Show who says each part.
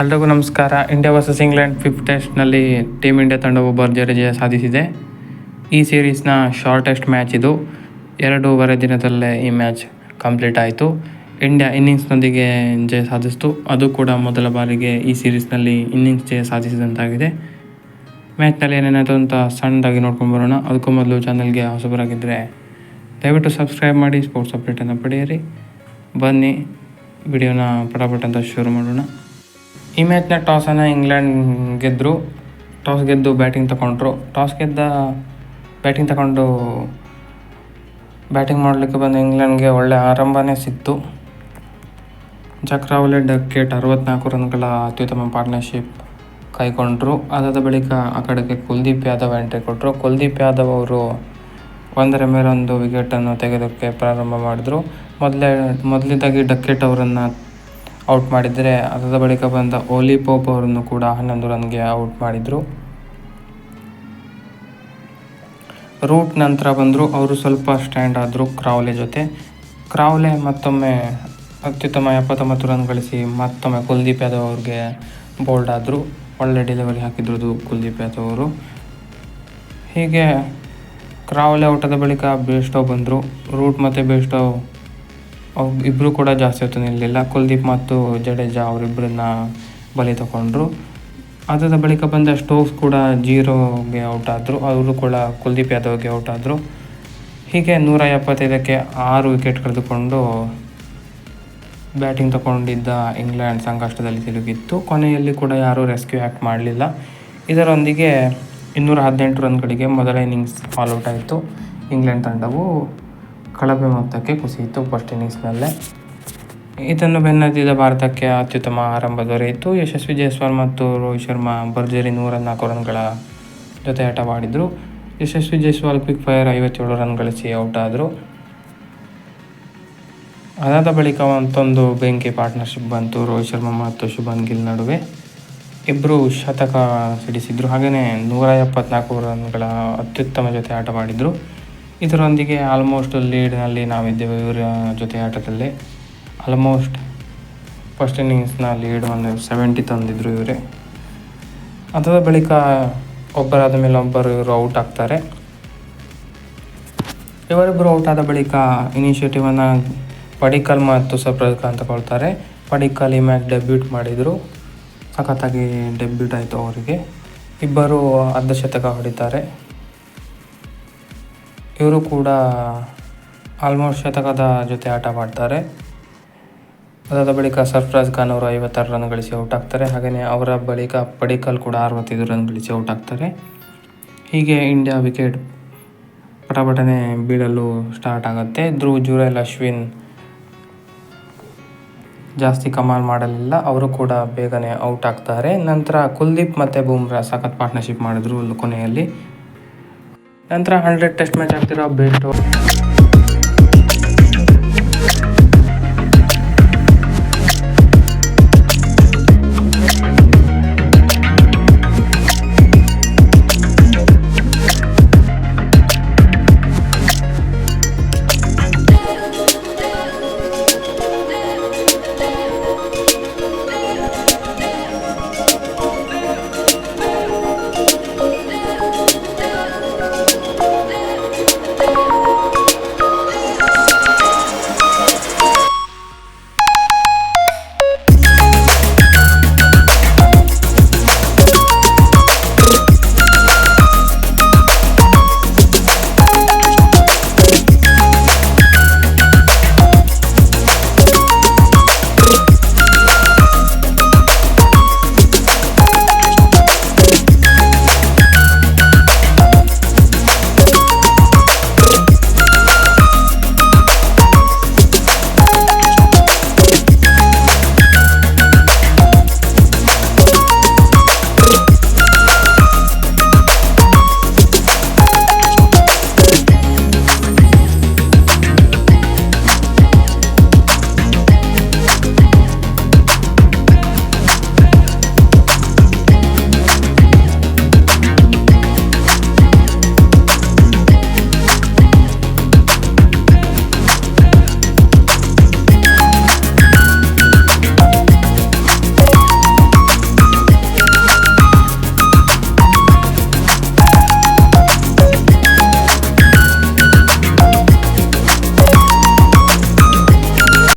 Speaker 1: ಎಲ್ರಿಗೂ ನಮಸ್ಕಾರ. India versus England fifth ಟೆಸ್ಟ್ನಲ್ಲಿ ಟೀಮ್ ಇಂಡಿಯಾ ತಂಡವು ಭರ್ಜರಿ ಜಯ ಸಾಧಿಸಿದೆ. ಈ ಸೀರೀಸ್ನ ಶಾರ್ಟೆಸ್ಟ್ ಮ್ಯಾಚ್ ಇದು. 2.5 ದಿನದಲ್ಲೇ ಈ ಮ್ಯಾಚ್ ಕಂಪ್ಲೀಟ್ ಆಯಿತು. ಇಂಡಿಯಾ ಇನ್ನಿಂಗ್ಸ್ನೊಂದಿಗೆ ಜಯ ಸಾಧಿಸಿತು. ಅದು ಕೂಡ ಮೊದಲ ಬಾರಿಗೆ ಈ ಸೀರೀಸ್ನಲ್ಲಿ ಇನ್ನಿಂಗ್ಸ್ ಜಯ ಸಾಧಿಸಿದಂತಾಗಿದೆ. ಮ್ಯಾಚ್ನಲ್ಲಿ ಏನೇನಾಯಿತು ಅಂತ ಸಣ್ಣದಾಗಿ ನೋಡ್ಕೊಂಡು ಬರೋಣ. ಅದಕ್ಕೂ ಮೊದಲು ಚಾನಲ್ಗೆ ಹೊಸಬರಾಗಿದ್ದರೆ ದಯವಿಟ್ಟು ಸಬ್ಸ್ಕ್ರೈಬ್ ಮಾಡಿ, ಸ್ಪೋರ್ಟ್ಸ್ ಅಪ್ಡೇಟನ್ನು ಪಡೆಯಿರಿ. ಬನ್ನಿ ವಿಡಿಯೋನ ಪಟಾಪಟ್ ಅಂತ ಶುರು ಮಾಡೋಣ. ಈ ಮ್ಯಾಚ್ನ ಟಾಸನ್ನು ಇಂಗ್ಲೆಂಡ್ ಗೆದ್ದರು. ಟಾಸ್ ಗೆದ್ದು ಬ್ಯಾಟಿಂಗ್ ತಗೊಂಡ್ರು. ಬ್ಯಾಟಿಂಗ್ ತಗೊಂಡು ಬ್ಯಾಟಿಂಗ್ ಮಾಡಲಿಕ್ಕೆ ಬಂದ ಇಂಗ್ಲೆಂಡ್ಗೆ ಒಳ್ಳೆ ಆರಂಭನೇ ಸಿಕ್ತು. ಜಾಕ್ ರಾವ್ಲೆ, ಡಕೆಟ್ 64 ರನ್ಗಳ ಅತ್ಯುತ್ತಮ ಪಾರ್ಟ್ನರ್ಶಿಪ್ ಕೈಗೊಂಡರು. ಅದಾದ ಬಳಿಕ ಆ ಕಡೆಗೆ ಕುಲ್ದೀಪ್ ಯಾದವ್ ಎಂಟ್ರಿ ಕೊಟ್ಟರು. ಕುಲ್ದೀಪ್ ಯಾದವ್ ಅವರು ಒಂದರ ಮೇಲೊಂದು ವಿಕೆಟನ್ನು ತೆಗೆಯೋದಕ್ಕೆ ಪ್ರಾರಂಭ ಮಾಡಿದರು. ಮೊದಲಿದ್ದಾಗಿ ಡಕೆಟ್ ಅವರನ್ನು ಔಟ್ ಮಾಡಿದರೆ, ಅದಾದ ಬಳಿಕ ಬಂದ ಓಲಿ ಪೋಪ್ ಅವರನ್ನು ಕೂಡ 11 ರನ್ಗೆ ಔಟ್ ಮಾಡಿದರು. ರೂಟ್ ನಂತರ ಬಂದರು. ಅವರು ಸ್ವಲ್ಪ ಸ್ಟ್ಯಾಂಡ್ ಆದರು ಕ್ರಾವ್ಲೆ ಜೊತೆ. ಕ್ರಾವ್ಲೆ ಮತ್ತೊಮ್ಮೆ ಅತ್ಯುತ್ತಮ 79 ರನ್ ಗಳಿಸಿ ಮತ್ತೊಮ್ಮೆ ಕುಲ್ದೀಪ್ ಯಾದವ್ ಅವ್ರಿಗೆ ಬೋಲ್ಡ್ ಆದರು. ಒಳ್ಳೆ ಡೆಲಿವರಿ ಹಾಕಿದ್ರು ಕುಲ್ದೀಪ್ ಯಾದವ್ ಅವರು. ಹೀಗೆ ಕ್ರಾವ್ಲೆ ಔಟಾದ ಬಳಿಕ ಬೇಸ್ಟೋ ಬಂದರು. ರೂಟ್ ಮತ್ತು ಬೇಸ್ಟೋ ಇಬ್ಬರು ಕೂಡ ಜಾಸ್ತಿ ಹೊತ್ತು ನಿಲ್ಲಲಿಲ್ಲ. ಕುಲ್ದೀಪ್ ಮತ್ತು ಜಡೇಜಾ ಅವರಿಬ್ಬರನ್ನ ಬಲಿ ತಗೊಂಡ್ರು. ಅದಾದ ಬಳಿಕ ಬಂದ ಸ್ಟೋಕ್ಸ್ ಕೂಡ 0ಗೆ ಔಟ್ ಆದರು. ಅವರು ಕೂಡ ಕುಲ್ದೀಪ್ ಯಾದವ್ಗೆ ಔಟ್ ಆದರು. ಹೀಗೆ 175ಕ್ಕೆ 6 ವಿಕೆಟ್ ಕಳೆದುಕೊಂಡು ಬ್ಯಾಟಿಂಗ್ ತಗೊಂಡಿದ್ದ ಇಂಗ್ಲೆಂಡ್ ಸಂಕಷ್ಟದಲ್ಲಿ ತಿರುಗಿತ್ತು. ಕೊನೆಯಲ್ಲಿ ಕೂಡ ಯಾರೂ ರೆಸ್ಕ್ಯೂ ಆ್ಯಕ್ಟ್ ಮಾಡಲಿಲ್ಲ. ಇದರೊಂದಿಗೆ 218 ರನ್ಗಳಿಗೆ ಮೊದಲ ಇನ್ನಿಂಗ್ಸ್ ಆಲ್ಔಟ್ ಆಯಿತು. ಇಂಗ್ಲೆಂಡ್ ತಂಡವು ಕಳಪೆ ಮೊತ್ತಕ್ಕೆ ಕುಸಿಯಿತು ಫಸ್ಟ್ ಇನ್ನಿಂಗ್ಸ್ನಲ್ಲೇ. ಇದನ್ನು ಬೆನ್ನತ್ತಿದ ಭಾರತಕ್ಕೆ ಅತ್ಯುತ್ತಮ ಆರಂಭ ದೊರೆಯಿತು. ಯಶಸ್ವಿ ಜೈಸ್ವಾಲ್ ಮತ್ತು ರೋಹಿತ್ ಶರ್ಮಾ ಭರ್ಜರಿ 104 ರನ್ಗಳ ಜೊತೆ ಆಟವಾಡಿದರು. ಯಶಸ್ವಿ ಜೈಸ್ವಾಲ್ ಕ್ವಿಕ್ ಫೈರ್ 57 ರನ್ ಗಳಿಸಿ ಔಟ್ ಆದರು. ಅದಾದ ಬಳಿಕ ಮತ್ತೊಂದು ಬೆಂಕಿ ಪಾರ್ಟ್ನರ್ಶಿಪ್ ಬಂತು ರೋಹಿತ್ ಶರ್ಮಾ ಮತ್ತು ಶುಭ್ಮನ್ ಗಿಲ್ ನಡುವೆ. ಇಬ್ಬರು ಶತಕ ಸಿಡಿಸಿದ್ರು. ಹಾಗೆಯೇ 174 ರನ್ಗಳ ಅತ್ಯುತ್ತಮ ಜೊತೆ ಆಟವಾಡಿದರು. ಇದರೊಂದಿಗೆ ಆಲ್ಮೋಸ್ಟ್ ಲೀಡ್ನಲ್ಲಿ ನಾವಿದ್ದೇವೆ ಇವರ ಜೊತೆ ಆಟದಲ್ಲೇ. ಆಲ್ಮೋಸ್ಟ್ ಫಸ್ಟ್ ಇನ್ನಿಂಗ್ಸ್ನ ಲೀಡ್ 70 ತಂದಿದ್ರು ಇವರೇ. ಅದಾದ ಬಳಿಕ ಒಬ್ಬರಾದ ಮೇಲೆ ಒಬ್ಬರು ಇವರು ಔಟ್ ಆಗ್ತಾರೆ. ಇವರಿಬ್ಬರು ಔಟ್ ಆದ ಬಳಿಕ ಇನಿಷಿಯೇಟಿವನ್ನು ಪಡಿಕ್ಕಲ್ ಮತ್ತು ಸರ್ಫರಾಜ್ ಖಾನ್ ತಗೊಳ್ತಾರೆ. ಪಡಿಕ್ಕಲ್ ಈ ಮ್ಯಾಚ್ ಡೆಬ್ಯೂಟ್ ಮಾಡಿದರು. ಸಖತ್ತಾಗಿ ಡೆಬ್ಯೂಟ್ ಆಯಿತು ಅವರಿಗೆ. ಇಬ್ಬರು ಅರ್ಧಶತಕ ಹೊಡಿತಾರೆ. ಇವರು ಕೂಡ ಆಲ್ಮೋಸ್ಟ್ ಶತಕದ ಜೊತೆ ಆಟ ಮಾಡ್ತಾರೆ. ಅದಾದ ಬಳಿಕ ಸರ್ಫರಾಜ್ ಖಾನ್ ಅವರು 56 ರನ್ ಗಳಿಸಿ ಔಟ್ ಆಗ್ತಾರೆ. ಹಾಗೆಯೇ ಅವರ ಬಳಿಕ ಪಡಿಕ್ಕಲ್ ಕೂಡ 65 ರನ್ ಗಳಿಸಿ ಔಟ್ ಆಗ್ತಾರೆ. ಹೀಗೆ ಇಂಡಿಯಾ ವಿಕೆಟ್ ಪಟಪಟನೆ ಬೀಳಲು ಸ್ಟಾರ್ಟ್ ಆಗುತ್ತೆ. ಧ್ರುವ್ ಜುರೇಲ್, ಅಶ್ವಿನ್ ಜಾಸ್ತಿ ಕಮಾಲ್ ಮಾಡಲಿಲ್ಲ. ಅವರು ಕೂಡ ಬೇಗನೆ ಔಟ್ ಆಗ್ತಾರೆ. ನಂತರ ಕುಲ್ದೀಪ್ ಮತ್ತು ಬುಮ್ರಾ ಸಖತ್ ಪಾರ್ಟ್ನರ್ಶಿಪ್ ಮಾಡಿದ್ರು ಕೊನೆಯಲ್ಲಿ. ನಂತರ 100 ಟೆಸ್ಟ್ ಮ್ಯಾಚ್ ಆಗ್ತಿರೋ ಬೇಸ್ಟೋ